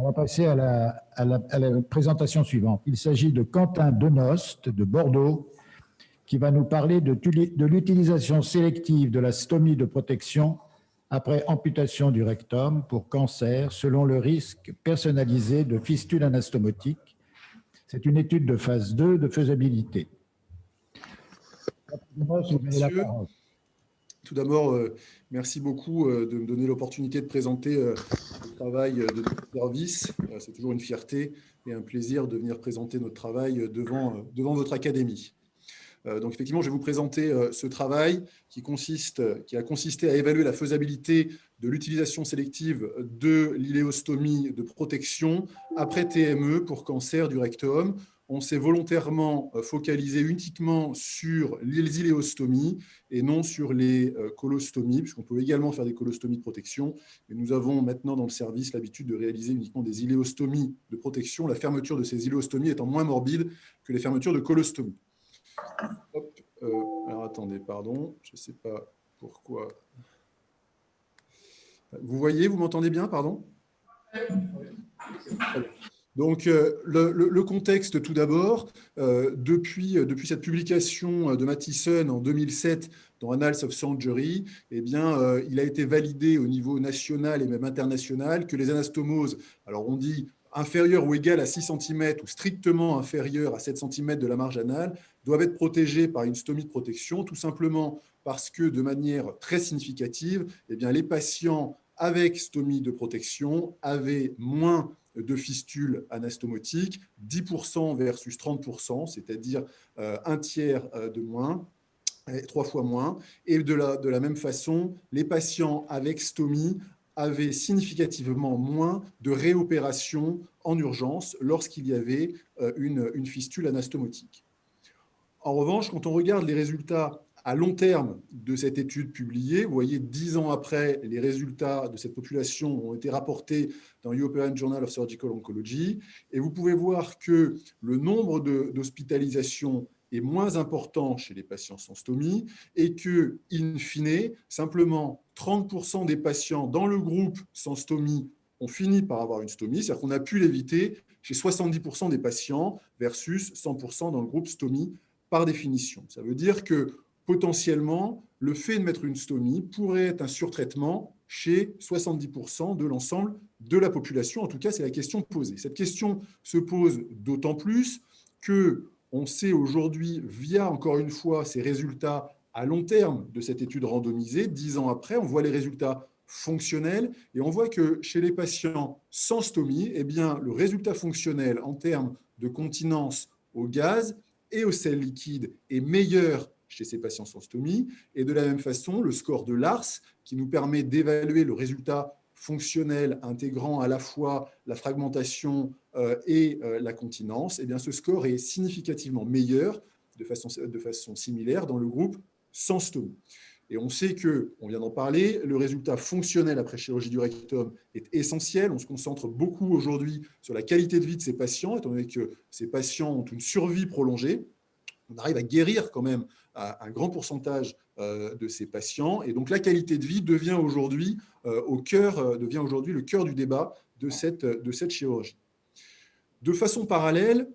On va passer à la présentation suivante. Il s'agit de Quentin Denost de Bordeaux qui va nous parler de l'utilisation sélective de la stomie de protection après amputation du rectum pour cancer selon le risque personnalisé de fistule anastomotique. C'est une étude de phase 2 de faisabilité. Monsieur, tout d'abord, merci beaucoup de me donner l'opportunité de présenter le travail de notre service. C'est toujours une fierté et un plaisir de venir présenter notre travail devant votre académie. Donc effectivement, je vais vous présenter ce travail qui a consisté à évaluer la faisabilité de l'utilisation sélective de l'iléostomie de protection après TME pour cancer du rectum. On s'est volontairement focalisé uniquement sur les iléostomies et non sur les colostomies, puisqu'on peut également faire des colostomies de protection. Mais nous avons maintenant dans le service l'habitude de réaliser uniquement des iléostomies de protection, la fermeture de ces iléostomies étant moins morbide que les fermetures de colostomie. Hop, alors attendez, pardon, je ne sais pas pourquoi. Vous voyez, vous m'entendez bien, pardon? Donc, le contexte tout d'abord, depuis cette publication de Mathison en 2007 dans Annals of Surgery, eh bien, il a été validé au niveau national et même international que les anastomoses, alors on dit inférieures ou égales à 6 cm ou strictement inférieures à 7 cm de la marge anale, doivent être protégées par une stomie de protection, tout simplement parce que de manière très significative, eh bien, les patients avec stomie de protection avaient moins de fistules anastomotiques, 10% versus 30%, c'est-à-dire un tiers de moins, 3 fois moins. Et de la même façon, les patients avec stomie avaient significativement moins de réopérations en urgence lorsqu'il y avait une fistule anastomotique. En revanche, quand on regarde les résultats à long terme de cette étude publiée, vous voyez, 10 ans après, les résultats de cette population ont été rapportés dans European Journal of Surgical Oncology, et vous pouvez voir que le nombre d'hospitalisations est moins important chez les patients sans stomie, et que, in fine, simplement 30% des patients dans le groupe sans stomie ont fini par avoir une stomie, c'est-à-dire qu'on a pu l'éviter chez 70% des patients versus 100% dans le groupe stomie par définition. Ça veut dire que potentiellement, le fait de mettre une stomie pourrait être un surtraitement chez 70% de l'ensemble de la population. En tout cas, c'est la question posée. Cette question se pose d'autant plus qu'on sait aujourd'hui, via encore une fois ces résultats à long terme de cette étude randomisée, 10 ans après, on voit les résultats fonctionnels et on voit que chez les patients sans stomie, eh bien, le résultat fonctionnel en termes de continence au gaz et au sel liquide est meilleur chez ces patients sans stomie. Et de la même façon, le score de Lars, qui nous permet d'évaluer le résultat fonctionnel intégrant à la fois la fragmentation et la continence, eh bien, ce score est significativement meilleur de façon similaire dans le groupe sans stomie. Et on sait que, on vient d'en parler, le résultat fonctionnel après chirurgie du rectum est essentiel. On se concentre beaucoup aujourd'hui sur la qualité de vie de ces patients, étant donné que ces patients ont une survie prolongée. On arrive à guérir quand même un grand pourcentage de ces patients. Et donc, la qualité de vie devient aujourd'hui le cœur du débat de cette chirurgie. De façon parallèle,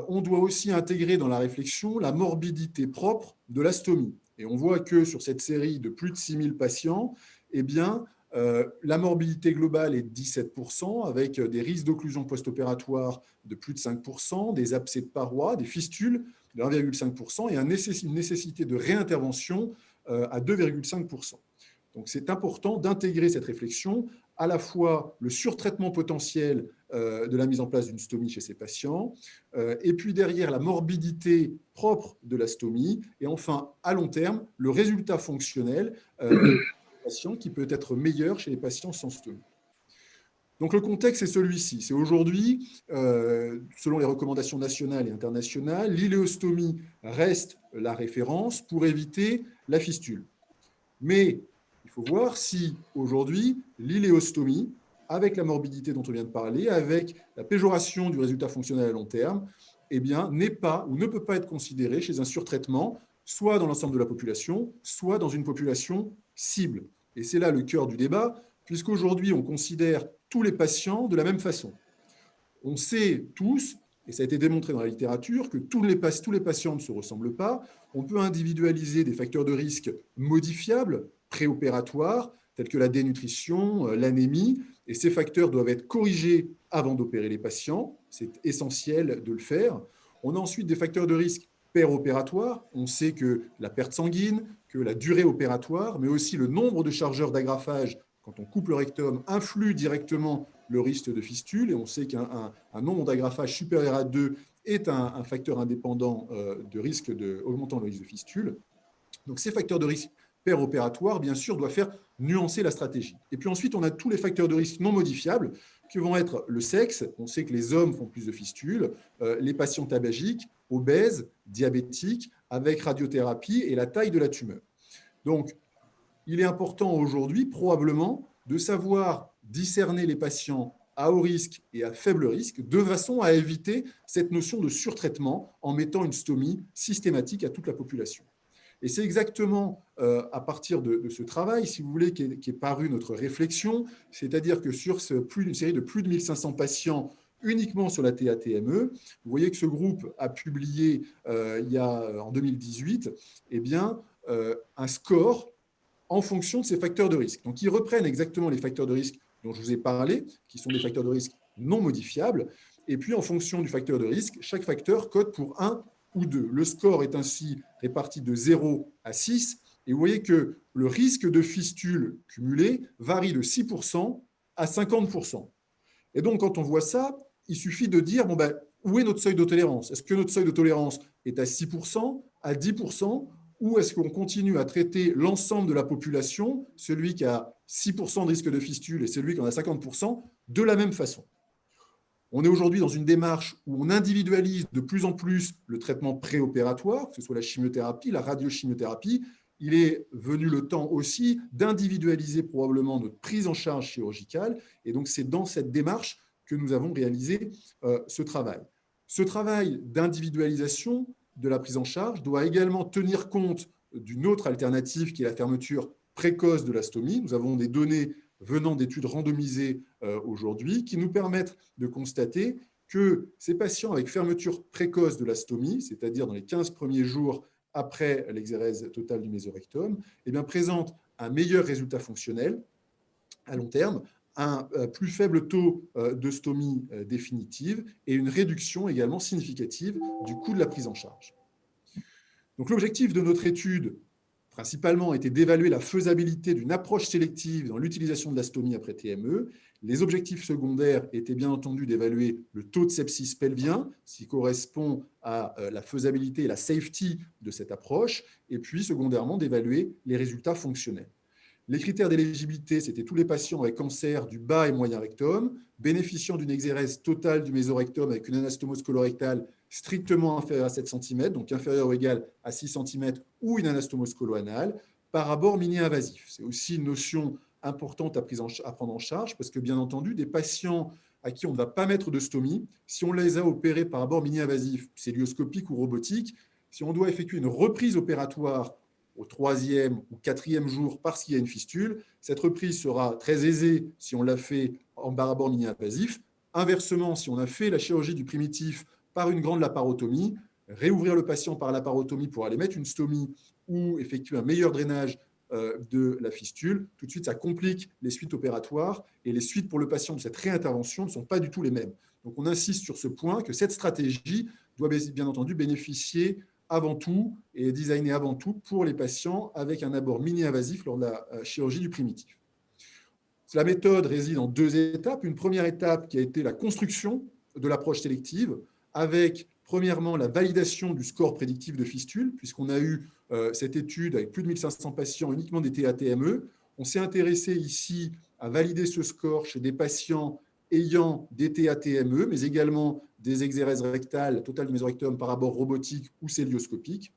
on doit aussi intégrer dans la réflexion la morbidité propre de la stomie. Et on voit que sur cette série de plus de 6000 patients, eh bien, la morbidité globale est de 17%, avec des risques d'occlusion post-opératoire de plus de 5%, des abcès de parois, des fistules de 1,5% et une nécessité de réintervention à 2,5%. Donc, c'est important d'intégrer cette réflexion, à la fois le surtraitement potentiel de la mise en place d'une stomie chez ces patients, et puis derrière la morbidité propre de la stomie, et enfin, à long terme, le résultat fonctionnel des patients qui peut être meilleur chez les patients sans stomie. Donc, le contexte est celui-ci. C'est aujourd'hui, selon les recommandations nationales et internationales, l'iléostomie reste la référence pour éviter la fistule. Mais il faut voir si, aujourd'hui, l'iléostomie, avec la morbidité dont on vient de parler, avec la péjoration du résultat fonctionnel à long terme, eh bien, n'est pas ou ne peut pas être considérée chez un surtraitement, soit dans l'ensemble de la population, soit dans une population cible. Et c'est là le cœur du débat, puisqu'aujourd'hui, on considère tous les patients de la même façon. On sait tous, et ça a été démontré dans la littérature, que tous les patients ne se ressemblent pas. On peut individualiser des facteurs de risque modifiables, préopératoires, tels que la dénutrition, l'anémie, et ces facteurs doivent être corrigés avant d'opérer les patients. C'est essentiel de le faire. On a ensuite des facteurs de risque péropératoires. On sait que la perte sanguine, que la durée opératoire, mais aussi le nombre de chargeurs d'agrafage quand on coupe le rectum influe directement le risque de fistule. Et on sait qu'un nombre d'agrafages supérieur à 2 est un facteur indépendant de risque augmentant le risque de fistule. Donc ces facteurs de risque péropératoires, bien sûr, doivent faire nuancer la stratégie. Et puis ensuite, on a tous les facteurs de risque non modifiables qui vont être le sexe. On sait que les hommes font plus de fistules, les patients tabagiques, obèses, diabétiques, avec radiothérapie et la taille de la tumeur. Donc, il est important aujourd'hui, probablement, de savoir discerner les patients à haut risque et à faible risque, de façon à éviter cette notion de surtraitement en mettant une stomie systématique à toute la population. Et c'est exactement à partir de ce travail, si vous voulez, qu'est paru notre réflexion, c'est-à-dire que sur une série de plus de 1500 patients uniquement sur la TA-TME, vous voyez que ce groupe a publié en 2018 un score en fonction de ces facteurs de risque. Donc, ils reprennent exactement les facteurs de risque dont je vous ai parlé, qui sont des facteurs de risque non modifiables. Et puis, en fonction du facteur de risque, chaque facteur code pour 1 ou 2. Le score est ainsi réparti de 0 à 6. Et vous voyez que le risque de fistule cumulé varie de 6% à 50%. Et donc, quand on voit ça, il suffit de dire, où est notre seuil de tolérance? Est-ce que notre seuil de tolérance est à 6%, à 10%, ou est-ce qu'on continue à traiter l'ensemble de la population, celui qui a 6% de risque de fistule et celui qui en a 50%, de la même façon? On est aujourd'hui dans une démarche où on individualise de plus en plus le traitement préopératoire, que ce soit la chimiothérapie, la radiochimiothérapie. Il est venu le temps aussi d'individualiser probablement notre prise en charge chirurgicale. Et donc, c'est dans cette démarche que nous avons réalisé ce travail. Ce travail d'individualisation de la prise en charge doit également tenir compte d'une autre alternative qui est la fermeture précoce de la stomie. Nous avons des données venant d'études randomisées aujourd'hui qui nous permettent de constater que ces patients avec fermeture précoce de la stomie, c'est-à-dire dans les 15 premiers jours après l'exérèse totale du mésorectum, présentent un meilleur résultat fonctionnel à long terme, un plus faible taux de stomie définitive et une réduction également significative du coût de la prise en charge. Donc, l'objectif de notre étude, principalement, était d'évaluer la faisabilité d'une approche sélective dans l'utilisation de la stomie après TME. Les objectifs secondaires étaient bien entendu d'évaluer le taux de sepsis pelvien, ce qui correspond à la faisabilité et la safety de cette approche, et puis secondairement d'évaluer les résultats fonctionnels. Les critères d'éligibilité, c'était tous les patients avec cancer du bas et moyen rectum, bénéficiant d'une exérèse totale du mésorectum avec une anastomose colorectale strictement inférieure à 7 cm, donc inférieure ou égale à 6 cm, ou une anastomose colo-anale, par abord mini-invasif. C'est aussi une notion importante à prendre en charge, parce que bien entendu, des patients à qui on ne va pas mettre de stomie, si on les a opérés par abord mini-invasif, célioscopique ou robotique, si on doit effectuer une reprise opératoire au 3e ou 4e jour parce qu'il y a une fistule, cette reprise sera très aisée si on l'a fait en abord mini-invasif. Inversement, si on a fait la chirurgie du primitif par une grande laparotomie, réouvrir le patient par laparotomie pour aller mettre une stomie ou effectuer un meilleur drainage de la fistule, tout de suite, ça complique les suites opératoires et les suites pour le patient de cette réintervention ne sont pas du tout les mêmes. Donc, on insiste sur ce point que cette stratégie doit bien entendu bénéficier avant tout et designé avant tout pour les patients avec un abord mini-invasif lors de la chirurgie du primitif. La méthode réside en 2 étapes. Une première étape qui a été la construction de l'approche sélective avec, premièrement, la validation du score prédictif de fistule, puisqu'on a eu cette étude avec plus de 1500 patients uniquement des TA-TME. On s'est intéressé ici à valider ce score chez des patients ayant des TA-TME, mais également des exérèses rectales totales du mésorectum par abord robotique ou célioscopique.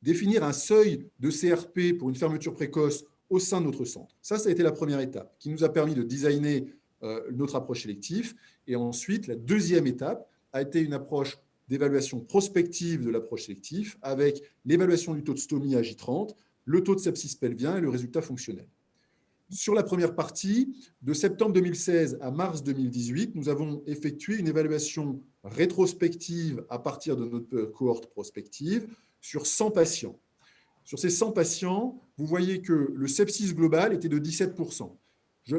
Définir un seuil de CRP pour une fermeture précoce au sein de notre centre. Ça a été la première étape qui nous a permis de designer notre approche sélective. Et ensuite, la deuxième étape a été une approche d'évaluation prospective de l'approche sélective avec l'évaluation du taux de stomie à J30, le taux de sepsis pelvien et le résultat fonctionnel. Sur la première partie, de septembre 2016 à mars 2018, nous avons effectué une évaluation rétrospective à partir de notre cohorte prospective sur 100 patients. Sur ces 100 patients, vous voyez que le sepsis global était de 17%.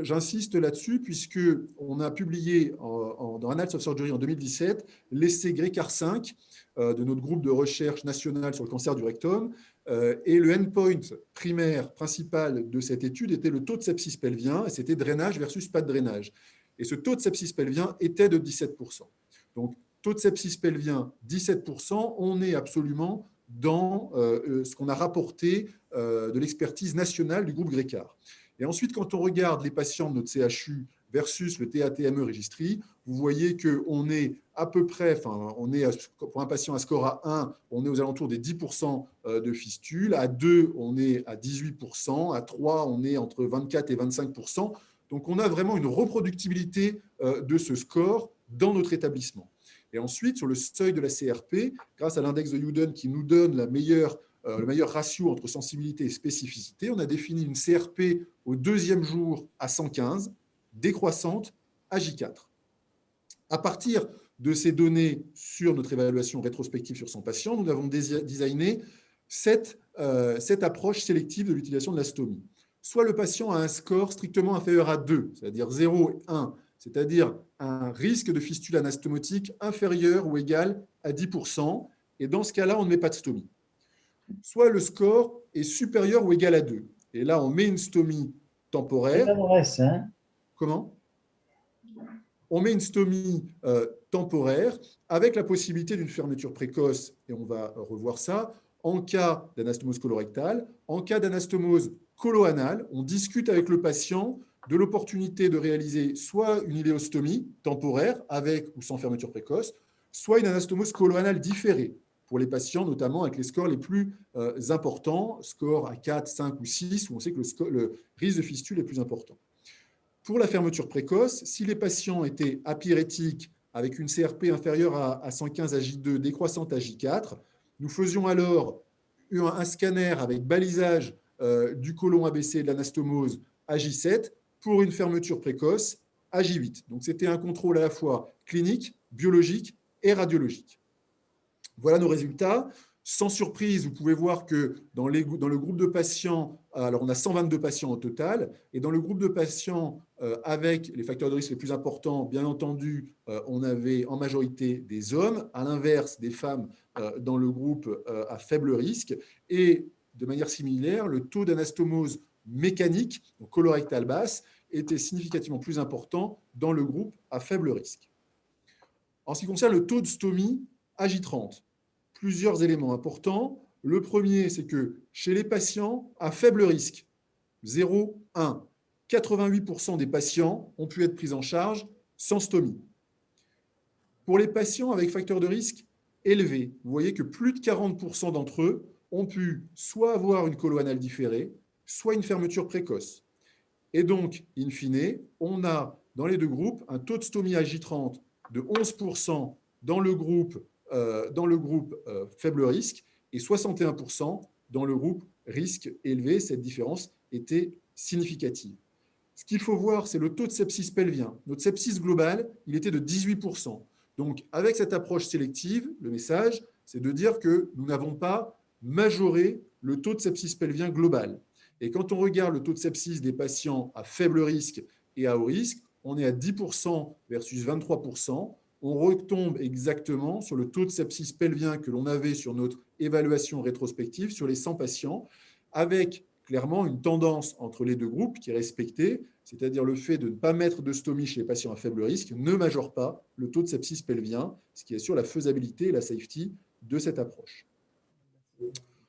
J'insiste là-dessus puisqu'on a publié dans Annals of Surgery en 2017 l'essai GRECAR5 de notre groupe de recherche national sur le cancer du rectum. Et le endpoint primaire principal de cette étude était le taux de sepsis pelvien, et c'était drainage versus pas de drainage. Et ce taux de sepsis pelvien était de 17%. Donc, taux de sepsis pelvien, 17%, on est absolument dans ce qu'on a rapporté de l'expertise nationale du groupe GRECAR. Et ensuite, quand on regarde les patients de notre CHU versus le TATME Registry, vous voyez qu'on est à peu près, pour un patient à score à 1, on est aux alentours des 10% de fistules, à 2, on est à 18%, à 3, on est entre 24 et 25%. Donc, on a vraiment une reproductibilité de ce score dans notre établissement. Et ensuite, sur le seuil de la CRP, grâce à l'index de Hewden qui nous donne le meilleur ratio entre sensibilité et spécificité, on a défini une CRP au deuxième jour à 115, décroissante à J4. À partir de ces données sur notre évaluation rétrospective sur 100 patients, nous avons designé cette approche sélective de l'utilisation de la stomie. Soit le patient a un score strictement inférieur à 2, c'est-à-dire 0 et 1, c'est-à-dire un risque de fistule anastomotique inférieur ou égal à 10%, et dans ce cas-là, on ne met pas de stomie. Soit le score est supérieur ou égal à 2, et là, on met une stomie temporaire. Comment ? On met une stomie temporaire avec la possibilité d'une fermeture précoce, et on va revoir ça, en cas d'anastomose colorectale. En cas d'anastomose coloanale, on discute avec le patient de l'opportunité de réaliser soit une iléostomie temporaire avec ou sans fermeture précoce, soit une anastomose coloanale différée pour les patients, notamment avec les scores les plus importants, scores à 4, 5 ou 6, où on sait que le risque de fistule est plus important. Pour la fermeture précoce, si les patients étaient apyrétiques avec une CRP inférieure à 115 à J2, décroissante à J4, nous faisions alors un scanner avec balisage du côlon ABC et de l'anastomose à J7 pour une fermeture précoce à J8. Donc, c'était un contrôle à la fois clinique, biologique et radiologique. Voilà nos résultats. Sans surprise, vous pouvez voir que dans le groupe de patients, alors on a 122 patients au total, et dans le groupe de patients avec les facteurs de risque les plus importants, bien entendu, on avait en majorité des hommes, à l'inverse des femmes dans le groupe à faible risque, et de manière similaire, le taux d'anastomose mécanique, donc colorectale basse, était significativement plus important dans le groupe à faible risque. En ce qui concerne le taux de stomie à J30, plusieurs éléments importants. Le premier, c'est que chez les patients à faible risque, 0, 1, 88% des patients ont pu être pris en charge sans stomie. Pour les patients avec facteur de risque élevé, vous voyez que plus de 40% d'entre eux ont pu soit avoir une coloanale différée, soit une fermeture précoce. Et donc, in fine, on a dans les deux groupes un taux de stomie à J30 de 11% dans le groupe faible risque et 61% dans le groupe risque élevé. Cette différence était significative. Ce qu'il faut voir, c'est le taux de sepsis pelvien. Notre sepsis global, il était de 18%. Donc, avec cette approche sélective, le message, c'est de dire que nous n'avons pas majoré le taux de sepsis pelvien global. Et quand on regarde le taux de sepsis des patients à faible risque et à haut risque, on est à 10% versus 23%. On retombe exactement sur le taux de sepsis pelvien que l'on avait sur notre évaluation rétrospective sur les 100 patients, avec clairement une tendance entre les deux groupes qui est respectée, c'est-à-dire le fait de ne pas mettre de stomie chez les patients à faible risque ne majore pas le taux de sepsis pelvien, ce qui assure la faisabilité et la safety de cette approche.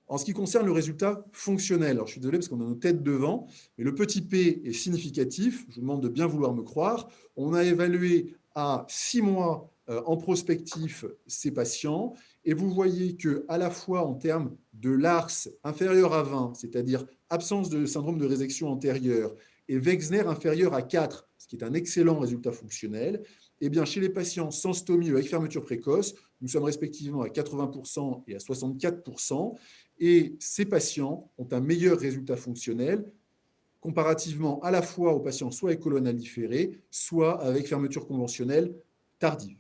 En ce qui concerne le résultat fonctionnel, alors je suis désolé parce qu'on a nos têtes devant, mais le petit p est significatif, je vous demande de bien vouloir me croire. On a évalué à 6 mois en prospectif ces patients, et vous voyez qu'à la fois en termes de LARS inférieur à 20, c'est-à-dire absence de syndrome de résection antérieure, et Wexner inférieur à 4, ce qui est un excellent résultat fonctionnel, eh bien, chez les patients sans stomie ou avec fermeture précoce, nous sommes respectivement à 80% et à 64%. Et ces patients ont un meilleur résultat fonctionnel comparativement à la fois aux patients soit avec colonne différée, soit avec fermeture conventionnelle tardive.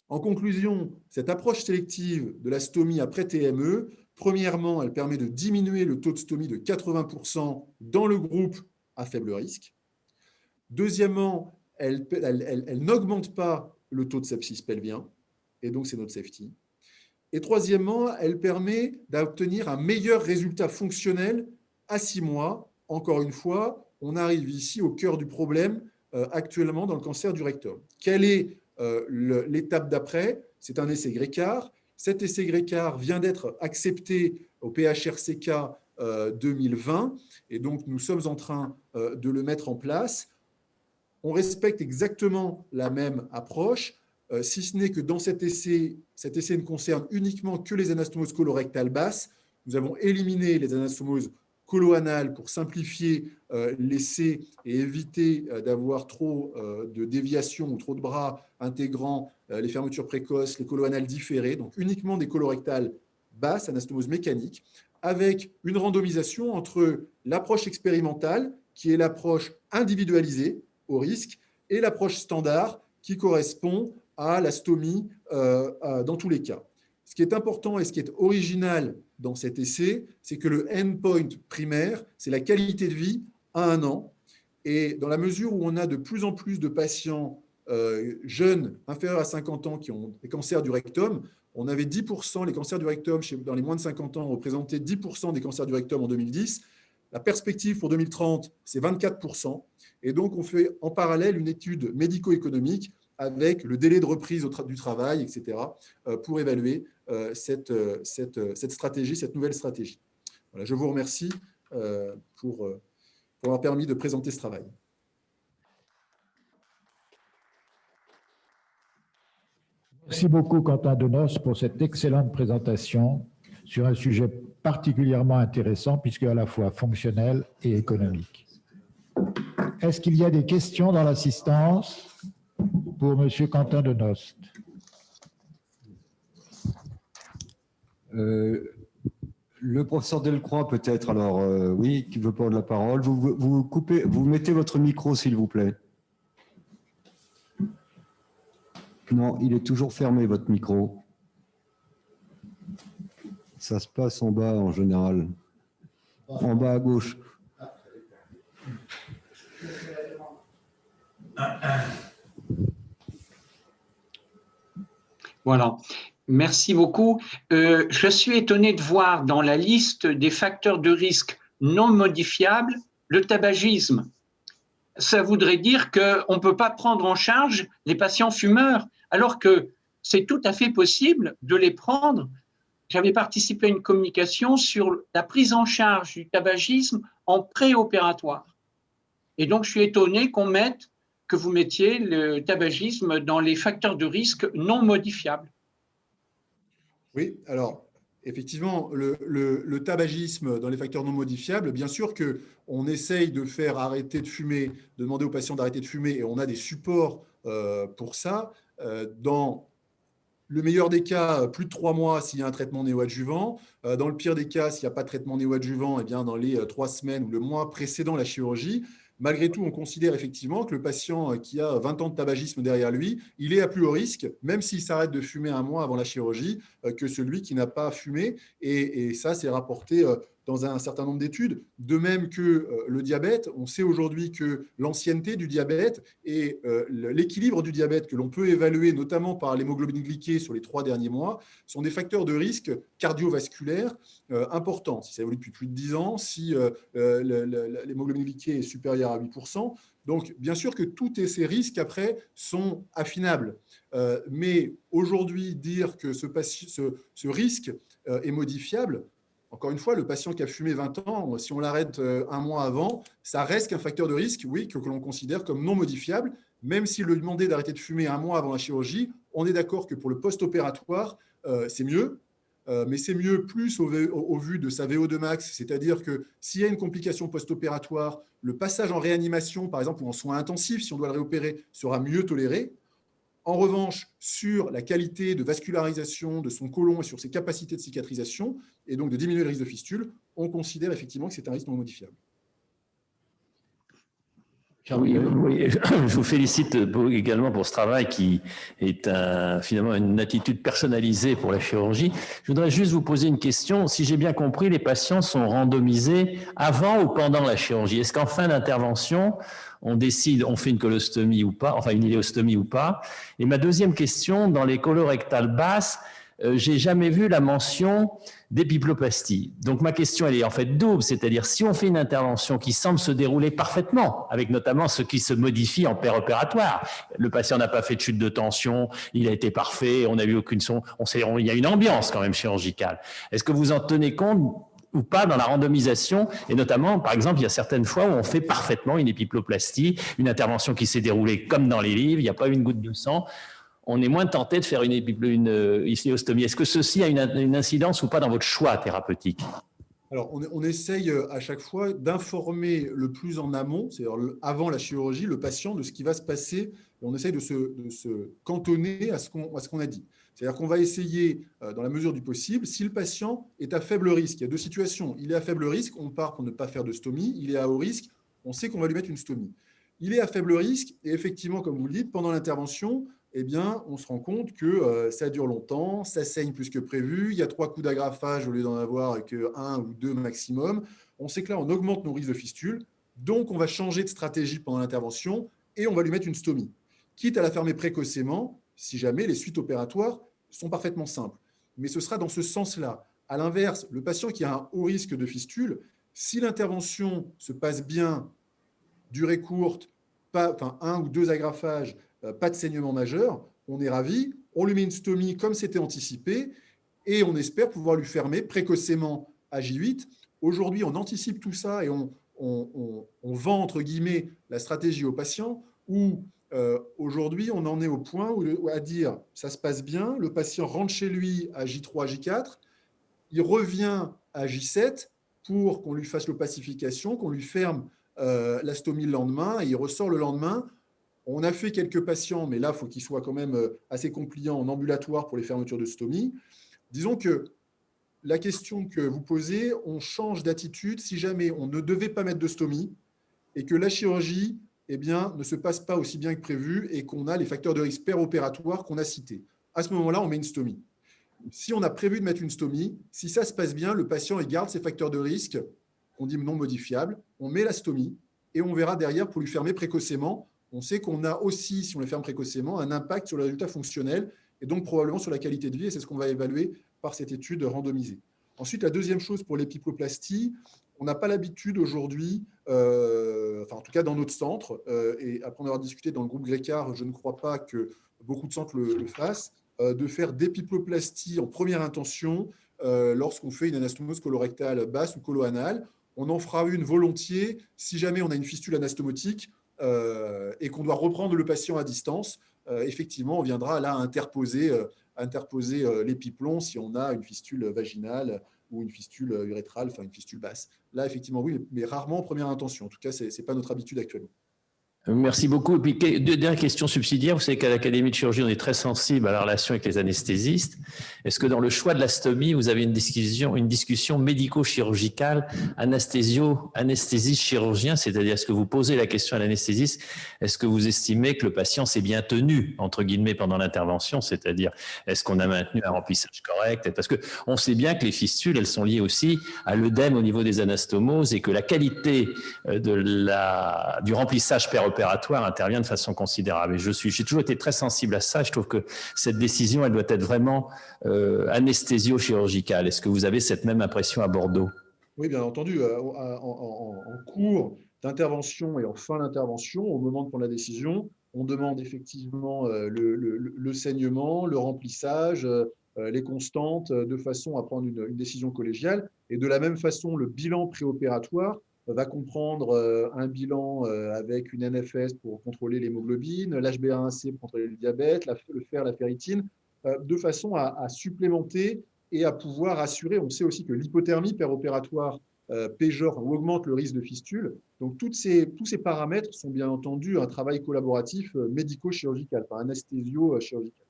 En conclusion, cette approche sélective de la stomie après TME, premièrement, elle permet de diminuer le taux de stomie de 80% dans le groupe à faible risque. Deuxièmement, elle n'augmente pas le taux de sepsis pelvien, et donc c'est notre safety. Et troisièmement, elle permet d'obtenir un meilleur résultat fonctionnel à 6 mois. Encore une fois, on arrive ici au cœur du problème actuellement dans le cancer du rectum. Quelle est l'étape d'après? C'est un essai Grécard. Cet essai Grécard vient d'être accepté au PHRCK 2020, et donc nous sommes en train de le mettre en place. On respecte exactement la même approche, si ce n'est que dans cet essai ne concerne uniquement que les anastomoses colorectales basses. Nous avons éliminé les anastomoses coloanales pour simplifier l'essai et éviter d'avoir trop de déviations ou trop de bras intégrant les fermetures précoces, les coloanales différées, donc uniquement des colorectales basses, anastomoses mécaniques, avec une randomisation entre l'approche expérimentale, qui est l'approche individualisée au risque, et l'approche standard qui correspond à la stomie dans tous les cas. Ce qui est important et ce qui est original dans cet essai, c'est que le endpoint primaire, c'est la qualité de vie à 1 an. Et dans la mesure où on a de plus en plus de patients jeunes, inférieurs à 50 ans, qui ont des cancers du rectum, on avait 10%, les cancers du rectum dans les moins de 50 ans représentaient 10% des cancers du rectum en 2010. La perspective pour 2030, c'est 24%. Et donc, on fait en parallèle une étude médico-économique avec le délai de reprise du travail, etc., pour évaluer cette stratégie, cette nouvelle stratégie. Voilà, je vous remercie pour avoir permis de présenter ce travail. Merci beaucoup, Quentin Denos, pour cette excellente présentation sur un sujet particulièrement intéressant, puisque à la fois fonctionnel et économique. Est-ce qu'il y a des questions dans l'assistance pour M. Quentin Denos? Le professeur Delcroix, peut-être, alors, oui, qui veut prendre la parole. Vous mettez votre micro, s'il vous plaît. Non, il est toujours fermé, votre micro. Ça se passe en bas, en général. En bas à gauche. Voilà. Merci beaucoup. Je suis étonné de voir dans la liste des facteurs de risque non modifiables le tabagisme. Ça voudrait dire qu'on ne peut pas prendre en charge les patients fumeurs, alors que c'est tout à fait possible de les prendre. J'avais participé à une communication sur la prise en charge du tabagisme en préopératoire. Et donc, je suis étonné que vous mettiez le tabagisme dans les facteurs de risque non modifiables. Oui, alors, effectivement, le tabagisme dans les facteurs non modifiables, bien sûr qu'on essaye de faire arrêter de fumer, de demander aux patients d'arrêter de fumer, et on a des supports pour ça. Dans le meilleur des cas, plus de 3 mois s'il y a un traitement néoadjuvant. Dans le pire des cas, s'il n'y a pas de traitement néoadjuvant, eh bien, dans les 3 semaines ou le mois précédent la chirurgie. Malgré tout, on considère effectivement que le patient qui a 20 ans de tabagisme derrière lui, il est à plus haut risque, même s'il s'arrête de fumer 1 mois avant la chirurgie, que celui qui n'a pas fumé. Et ça, c'est rapporté dans un certain nombre d'études. De même que le diabète, on sait aujourd'hui que l'ancienneté du diabète et l'équilibre du diabète que l'on peut évaluer, notamment par l'hémoglobine glyquée sur les 3 derniers mois, sont des facteurs de risque cardiovasculaires importants. Si ça évolue depuis plus de 10 ans, si l'hémoglobine glyquée est supérieure à 8%. Donc, bien sûr que tous ces risques, après, sont affinables. Mais aujourd'hui, dire que ce risque est modifiable, encore une fois, le patient qui a fumé 20 ans, si on l'arrête 1 mois avant, ça reste qu'un facteur de risque, oui, que l'on considère comme non modifiable. Même s'il le demandait d'arrêter de fumer 1 mois avant la chirurgie, on est d'accord que pour le post-opératoire, c'est mieux. Mais c'est mieux plus au vu de sa VO2 max, c'est-à-dire que s'il y a une complication post-opératoire, le passage en réanimation, par exemple, ou en soins intensifs, si on doit le réopérer, sera mieux toléré. En revanche, sur la qualité de vascularisation de son côlon et sur ses capacités de cicatrisation, et donc de diminuer le risque de fistule, on considère effectivement que c'est un risque non modifiable. Oui, oui, je vous félicite également pour ce travail qui est finalement une attitude personnalisée pour la chirurgie. Je voudrais juste vous poser une question. Si j'ai bien compris, les patients sont randomisés avant ou pendant la chirurgie. Est-ce qu'en fin d'intervention, on décide, on fait une colostomie ou pas, enfin une iléostomie ou pas? Et ma deuxième question, dans les colorectales basses, j'ai jamais vu la mention d'épiploplastie. Donc ma question, elle est en fait double, c'est-à-dire si on fait une intervention qui semble se dérouler parfaitement, avec notamment ce qui se modifie en péropératoire, le patient n'a pas fait de chute de tension, il a été parfait, on n'a vu aucune son, il y a une ambiance quand même chirurgicale. Est-ce que vous en tenez compte ou pas dans la randomisation, et notamment, par exemple, il y a certaines fois où on fait parfaitement une épiploplastie, une intervention qui s'est déroulée comme dans les livres, il n'y a pas une goutte de sang, on est moins tenté de faire une iléostomie. Est-ce que ceci a une incidence ou pas dans votre choix thérapeutique? Alors, on essaye à chaque fois d'informer le plus en amont, c'est-à-dire avant la chirurgie, le patient de ce qui va se passer. Et on essaye de se cantonner à ce qu'on a dit. C'est-à-dire qu'on va essayer, dans la mesure du possible, si le patient est à faible risque. Il y a deux situations. Il est à faible risque, on part pour ne pas faire de stomie. Il est à haut risque, on sait qu'on va lui mettre une stomie. Il est à faible risque, et effectivement, comme vous le dites, pendant l'intervention, eh bien, on se rend compte que ça dure longtemps, ça saigne plus que prévu, il y a 3 coups d'agrafage au lieu d'en avoir que 1 ou 2 maximum. On sait que là, on augmente nos risques de fistule, donc on va changer de stratégie pendant l'intervention et on va lui mettre une stomie, quitte à la fermer précocement si jamais les suites opératoires sont parfaitement simples. Mais ce sera dans ce sens-là. À l'inverse, le patient qui a un haut risque de fistule, si l'intervention se passe bien, durée courte, enfin 1 ou 2 agrafages, pas de saignement majeur, on est ravi, on lui met une stomie comme c'était anticipé et on espère pouvoir lui fermer précocement à J8. Aujourd'hui, on anticipe tout ça et on vend, entre guillemets, la stratégie aux patients où aujourd'hui, on en est au point où, à dire ça se passe bien, le patient rentre chez lui à J3, J4, il revient à J7 pour qu'on lui fasse l'opacification, qu'on lui ferme la stomie le lendemain et il ressort le lendemain. On a fait quelques patients, mais là, il faut qu'ils soient quand même assez compliants en ambulatoire pour les fermetures de stomie. Disons que la question que vous posez, on change d'attitude si jamais on ne devait pas mettre de stomie et que la chirurgie ne se passe pas aussi bien que prévu et qu'on a les facteurs de risque péropératoires qu'on a cités. À ce moment-là, on met une stomie. Si on a prévu de mettre une stomie, si ça se passe bien, le patient il garde ses facteurs de risque, qu'on dit non modifiables, on met la stomie et on verra derrière pour lui fermer précocement. On sait qu'on a aussi, si on les ferme précocement, un impact sur le résultat fonctionnel et donc probablement sur la qualité de vie, et c'est ce qu'on va évaluer par cette étude randomisée. Ensuite, la deuxième chose pour l'épiploplastie, on n'a pas l'habitude aujourd'hui, en tout cas dans notre centre, et après en avoir discuté dans le groupe Grécard, je ne crois pas que beaucoup de centres le fassent, de faire d'épiploplastie en première intention lorsqu'on fait une anastomose colorectale basse ou coloanale. On en fera une volontiers si jamais on a une fistule anastomotique et qu'on doit reprendre le patient à distance. Effectivement, on viendra là interposer l'épiplomb si on a une fistule vaginale ou une fistule urétrale, enfin une fistule basse. Là, effectivement, oui, mais rarement en première intention. En tout cas, ce n'est pas notre habitude actuellement. Merci beaucoup. Et puis, deux dernières questions subsidiaires. Vous savez qu'à l'Académie de chirurgie, on est très sensible à la relation avec les anesthésistes. Est-ce que dans le choix de la stomie, vous avez une discussion médico-chirurgicale, anesthésiste-chirurgien, c'est-à-dire est-ce que vous posez la question à l'anesthésiste, est-ce que vous estimez que le patient s'est bien tenu, entre guillemets, pendant l'intervention, c'est-à-dire est-ce qu'on a maintenu un remplissage correct? Parce qu'on sait bien que les fistules, elles sont liées aussi à l'œdème au niveau des anastomoses et que la qualité du remplissage péropératoire intervient de façon considérable. Et j'ai toujours été très sensible à ça. Je trouve que cette décision, elle doit être vraiment anesthésio-chirurgicale. Est-ce que vous avez cette même impression à Bordeaux? Oui, bien entendu. En cours d'intervention et en fin d'intervention, au moment de prendre la décision, on demande effectivement le saignement, le remplissage, les constantes, de façon à prendre une décision collégiale. Et de la même façon, le bilan préopératoire va comprendre un bilan avec une NFS pour contrôler l'hémoglobine, l'HbA1c pour contrôler le diabète, le fer, la ferritine, de façon à supplémenter et à pouvoir assurer. On sait aussi que l'hypothermie péropératoire péjore ou augmente le risque de fistule. Donc, tous ces paramètres sont bien entendu un travail collaboratif médico-chirurgical, pas anesthésio-chirurgical.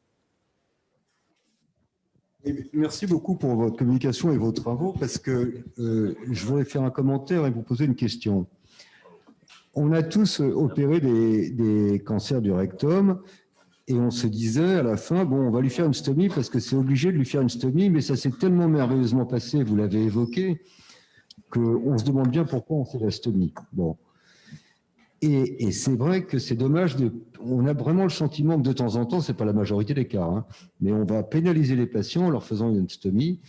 Merci beaucoup pour votre communication et vos travaux, parce que je voudrais faire un commentaire et vous poser une question. On a tous opéré des cancers du rectum et on se disait à la fin, bon, on va lui faire une stomie parce que c'est obligé de lui faire une stomie, mais ça s'est tellement merveilleusement passé, vous l'avez évoqué, qu'on se demande bien pourquoi on fait la stomie. Bon. Et c'est vrai que c'est dommage, on a vraiment le sentiment que de temps en temps, ce n'est pas la majorité des cas, hein, mais on va pénaliser les patients en leur faisant une stomie.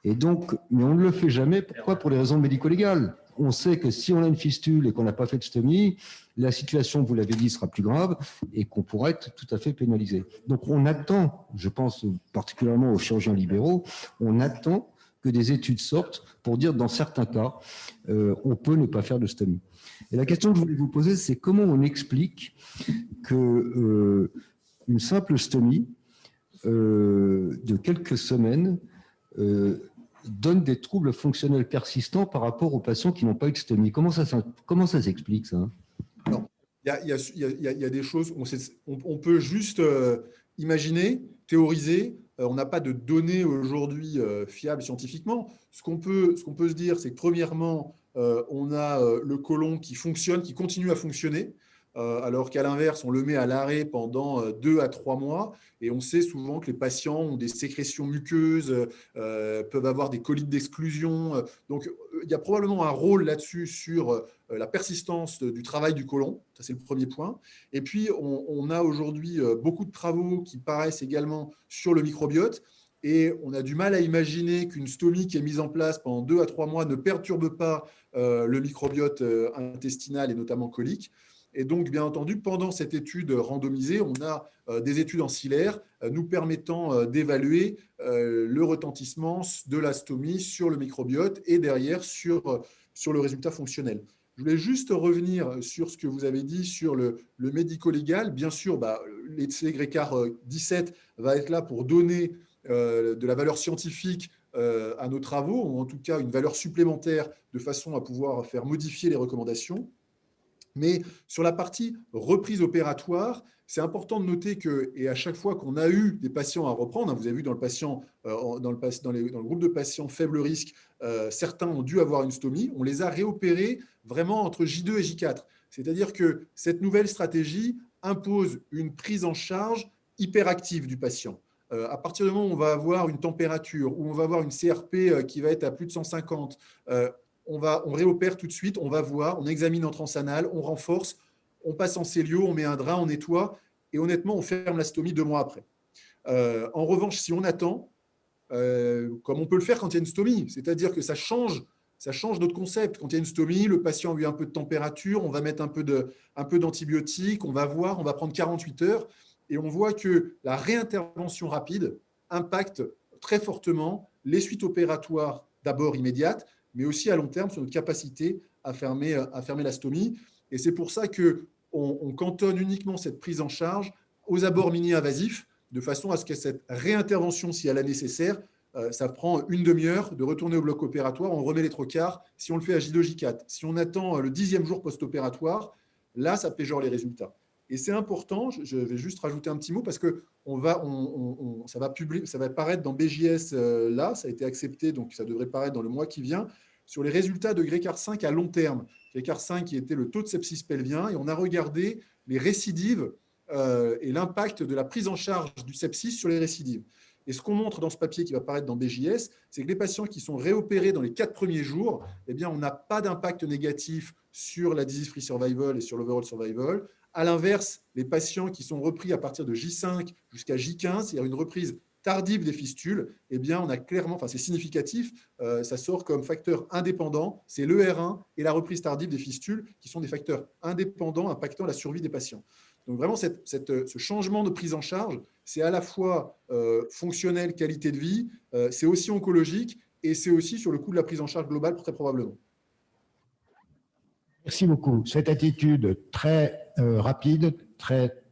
Et donc, mais on ne le fait jamais. Pourquoi? Pour les raisons médico-légales. On sait que si on a une fistule et qu'on n'a pas fait de stomie, la situation, vous l'avez dit, sera plus grave et qu'on pourrait être tout à fait pénalisé. Donc, on attend, je pense particulièrement aux chirurgiens libéraux, on attend que des études sortent pour dire, dans certains cas, on peut ne pas faire de stomie. Et la question que je voulais vous poser, c'est comment on explique que une simple stomie de quelques semaines donne des troubles fonctionnels persistants par rapport aux patients qui n'ont pas eu de stomie. Comment ça s'explique, ça? Il y a des choses, on peut juste imaginer, théoriser. On n'a pas de données aujourd'hui fiables scientifiquement. Ce qu'on peut se dire, c'est que premièrement, on a le côlon qui fonctionne, qui continue à fonctionner, alors qu'à l'inverse, on le met à l'arrêt pendant 2 à 3 mois. Et on sait souvent que les patients ont des sécrétions muqueuses, peuvent avoir des colites d'exclusion. Donc, il y a probablement un rôle là-dessus sur la persistance du travail du côlon. Ça, c'est le premier point. Et puis, on a aujourd'hui beaucoup de travaux qui paraissent également sur le microbiote. Et on a du mal à imaginer qu'une stomie qui est mise en place pendant 2 à 3 mois ne perturbe pas le microbiote intestinal et notamment colique. Et donc, bien entendu, pendant cette étude randomisée, on a des études ancillaires nous permettant d'évaluer le retentissement de la stomie sur le microbiote et derrière sur le résultat fonctionnel. Je voulais juste revenir sur ce que vous avez dit sur le médico-légal. Bien sûr, l'ECGRECAR 17 va être là pour donner de la valeur scientifique à nos travaux, ou en tout cas une valeur supplémentaire de façon à pouvoir faire modifier les recommandations. Mais sur la partie reprise opératoire, c'est important de noter que, et à chaque fois qu'on a eu des patients à reprendre, vous avez vu dans le groupe de patients faible risque, certains ont dû avoir une stomie, on les a réopérés vraiment entre J2 et J4. C'est-à-dire que cette nouvelle stratégie impose une prise en charge hyperactive du patient. À partir du moment où on va avoir une température, où on va avoir une CRP qui va être à plus de 150, on réopère tout de suite, on va voir, on examine en transanal, on renforce, on passe en cellio, on met un drap, on nettoie, et honnêtement, on ferme la stomie 2 mois après. En revanche, si on attend, comme on peut le faire quand il y a une stomie, c'est-à-dire que ça change notre concept. Quand il y a une stomie, le patient a eu un peu de température, on va mettre un peu d'antibiotiques, on va voir, on va prendre 48 heures, et on voit que la réintervention rapide impacte très fortement les suites opératoires, d'abord immédiates, mais aussi à long terme sur notre capacité à fermer la stomie. Et c'est pour ça qu'on cantonne uniquement cette prise en charge aux abords mini-invasifs, de façon à ce que cette réintervention, si elle est nécessaire, ça prend une demi-heure de retourner au bloc opératoire, on remet les trocars, si on le fait à J2, J4. Si on attend le 10e jour post-opératoire, là, ça péjore les résultats. Et c'est important, je vais juste rajouter un petit mot, parce que ça va paraître dans BJS là, ça a été accepté, donc ça devrait paraître dans le mois qui vient, sur les résultats de GRECAR 5 à long terme. GRECAR 5 qui était le taux de sepsis pelvien, et on a regardé les récidives et l'impact de la prise en charge du sepsis sur les récidives. Et ce qu'on montre dans ce papier qui va paraître dans BJS, c'est que les patients qui sont réopérés dans les 4 premiers jours, eh bien, on n'a pas d'impact négatif sur la disease-free survival et sur l'overall survival. À l'inverse, les patients qui sont repris à partir de J5 jusqu'à J15, c'est-à-dire une reprise tardive des fistules, eh bien, on a clairement, c'est significatif, ça sort comme facteur indépendant, c'est l'ER1 et la reprise tardive des fistules qui sont des facteurs indépendants impactant la survie des patients. Donc vraiment, ce changement de prise en charge, c'est à la fois fonctionnel, qualité de vie, c'est aussi oncologique et c'est aussi sur le coût de la prise en charge globale, très probablement. Merci beaucoup. Cette attitude très rapide, très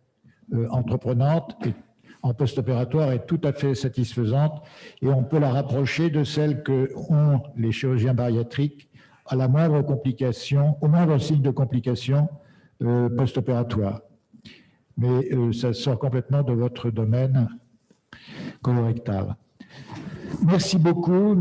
entreprenante et en post-opératoire est tout à fait satisfaisante et on peut la rapprocher de celle qu'ont les chirurgiens bariatriques à la moindre complication, au moindre signe de complication post-opératoire. Mais ça sort complètement de votre domaine colorectal. Merci beaucoup.